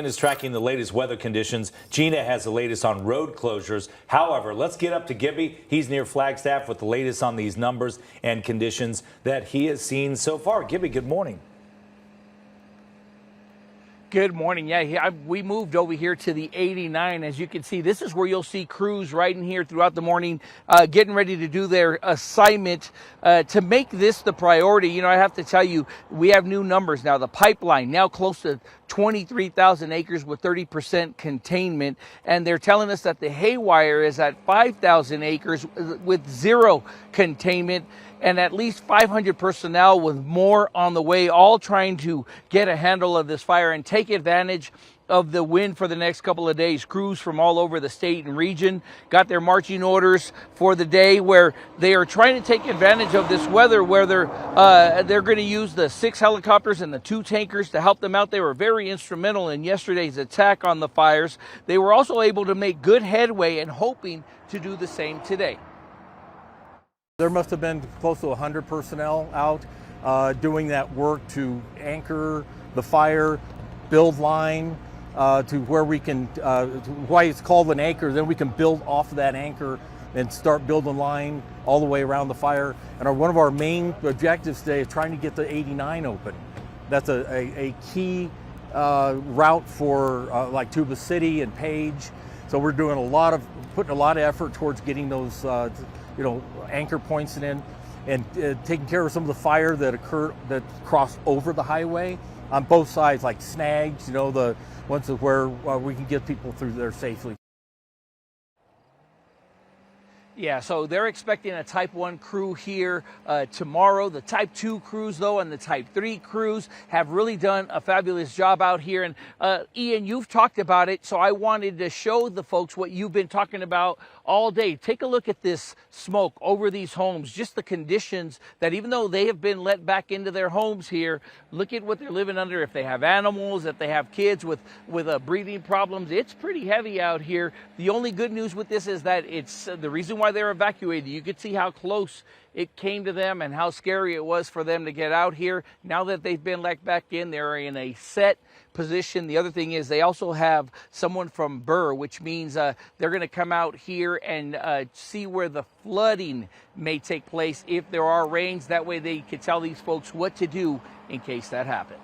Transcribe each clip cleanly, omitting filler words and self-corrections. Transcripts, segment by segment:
Is tracking the latest weather conditions. Gina has the latest on road closures. However, let's get up to Gibby. He's near Flagstaff with the latest on these numbers and conditions that he has seen so far. Gibby, good morning. Good morning. Yeah, we moved over here to the 89. As you can see, this is where you'll see crews right in here throughout the morning, getting ready to do their assignment. To make this the priority, you know, I have to tell you, we have new numbers now. The pipeline now close to 23,000 acres with 30% containment. And they're telling us that the haywire is at 5,000 acres with zero containment, and at least 500 personnel with more on the way, all trying to get a handle of this fire and take advantage of the wind for the next couple of days. Crews from all over the state and region got their marching orders for the day, where they are trying to take advantage of this weather, where they're going to use the 6 helicopters and the 2 tankers to help them out. They were very instrumental in yesterday's attack on the fires. They were also able to make good headway and hoping to do the same today. There must have been close to 100 personnel out doing that work to anchor the fire, build line to where we can, why it's called an anchor, then we can build off of that anchor and start building line all the way around the fire. And one of our main objectives today is trying to get the 89 open. That's a key route for like Tuba City and Page. So we're doing putting a lot of effort towards getting those anchor points in and taking care of some of the fire that crossed over the highway on both sides, like snags, the ones where we can get people through there safely. Yeah, so they're expecting a Type 1 crew here tomorrow. The Type 2 crews, though, and the Type 3 crews have really done a fabulous job out here. And Ian, you've talked about it, so I wanted to show the folks what you've been talking about all day. Take a look at this smoke over these homes, just the conditions that, even though they have been let back into their homes here, look at what they're living under. If they have animals, if they have kids with breathing problems, it's pretty heavy out here. The only good news with this is that it's the reason why they're evacuated. You could see how close it came to them and how scary it was for them to get out here. Now that they've been let back in, they're in a set position. The other thing is they also have someone from Burr, which means they're going to come out here and see where the flooding may take place if there are rains. That way they can tell these folks what to do in case that happens.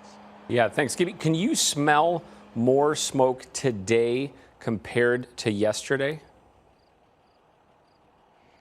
Yeah, thanks, Gibby. Can you smell more smoke today compared to yesterday?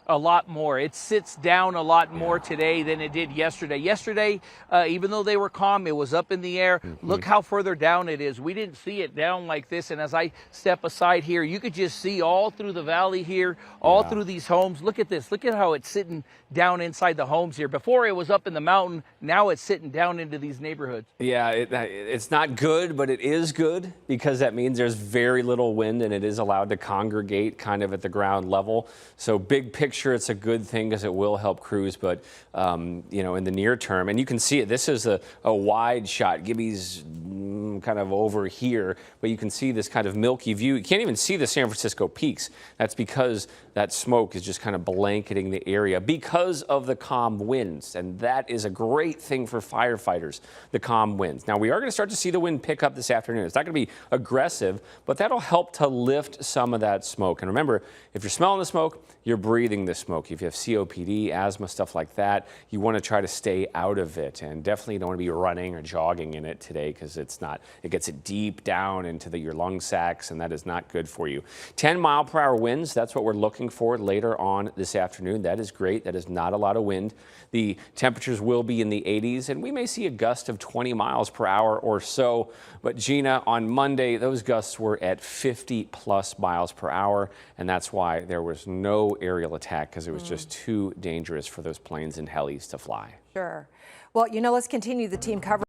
A lot more. It sits down a lot more today than it did yesterday. Yesterday, even though they were calm, it was up in the air. Look how further down it is. We didn't see it down like this. And as I step aside here, you could just see all through the valley here, all through these homes. Look at this. Look at how it's sitting down inside the homes here. Before it was up in the mountain. Now it's sitting down into these neighborhoods. Yeah, it's not good, but it is good because that means there's very little wind and it is allowed to congregate kind of at the ground level. So big picture, it's a good thing because it will help crews, but in the near term, and you can see it, this is a wide shot. Gibby's kind of over here, but you can see this kind of milky view. You can't even see the San Francisco peaks. That's because that smoke is just kind of blanketing the area because of the calm winds, and that is a great thing for firefighters, the calm winds. Now, we are going to start to see the wind pick up this afternoon. It's not going to be aggressive, but that'll help to lift some of that smoke. And remember, if you're smelling the smoke, you're breathing the smoke. If you have COPD, asthma, stuff like that, you want to try to stay out of it, and definitely don't want to be running or jogging in it today because it gets it deep down into your lung sacs, and that is not good for you. 10-mile-per-hour winds, that's what we're looking for later on this afternoon. That is great. That is not a lot of wind. The temperatures will be in the 80s, and we may see a gust of 20 miles per hour or so. But Gina, on Monday, those gusts were at 50+ miles per hour, and that's why there was no aerial attack, because it was just too dangerous for those planes and helis to fly. Sure. Well, let's continue the team coverage.